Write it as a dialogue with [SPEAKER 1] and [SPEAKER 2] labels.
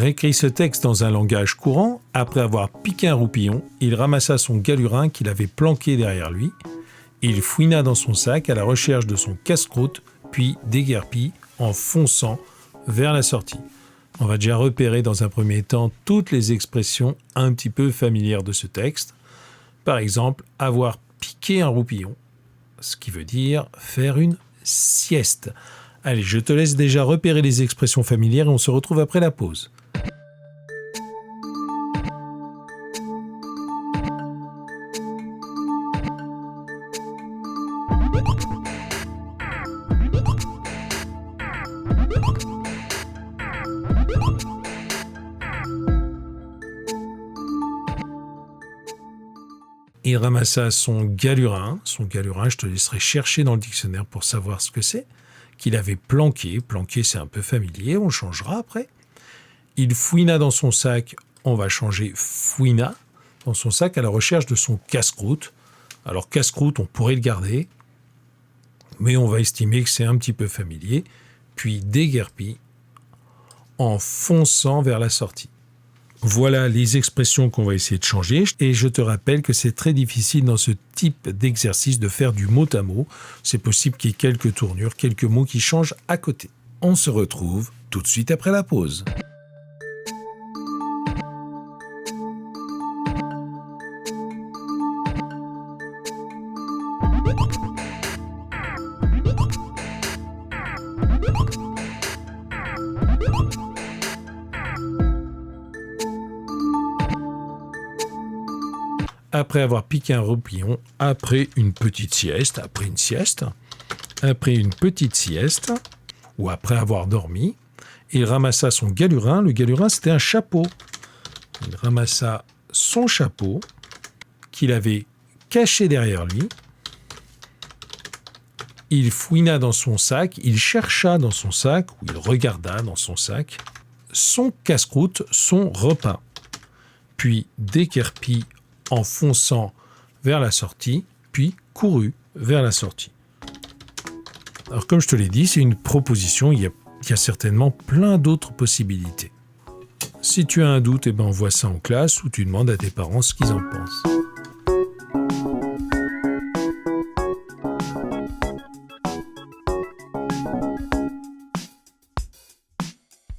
[SPEAKER 1] réécrit ce texte dans un langage courant. Après avoir piqué un roupillon, il ramassa son galurin qu'il avait planqué derrière lui. Il fouina dans son sac à la recherche de son casse-croûte, puis déguerpit en fonçant vers la sortie. On va déjà repérer dans un premier temps toutes les expressions un petit peu familières de ce texte. Par exemple, avoir piqué un roupillon, ce qui veut dire faire une sieste. Allez, je te laisse déjà repérer les expressions familières et on se retrouve après la pause. Il ramassa son galurin, je te laisserai chercher dans le dictionnaire pour savoir ce que c'est, qu'il avait planqué c'est un peu familier, on changera après. Il fouina dans son sac, on va changer fouina, dans son sac à la recherche de son casse-croûte. Alors casse-croûte, on pourrait le garder, mais on va estimer que c'est un petit peu familier, puis déguerpit en fonçant vers la sortie. Voilà les expressions qu'on va essayer de changer et je te rappelle que c'est très difficile dans ce type d'exercice de faire du mot à mot. C'est possible qu'il y ait quelques tournures, quelques mots qui changent à côté. On se retrouve tout de suite après la pause. Après avoir piqué un roupillon, après une petite sieste, après une petite sieste, ou après avoir dormi, il ramassa son galurin. Le galurin, c'était un chapeau. Il ramassa son chapeau qu'il avait caché derrière lui. Il fouina dans son sac, il chercha dans son sac, ou il regarda dans son sac, son casse-croûte, son repas. Puis déguerpit en fonçant vers la sortie, puis courut vers la sortie. Alors comme je te l'ai dit, c'est une proposition, il y a certainement plein d'autres possibilités. Si tu as un doute, on voit ça en classe ou tu demandes à tes parents ce qu'ils en pensent.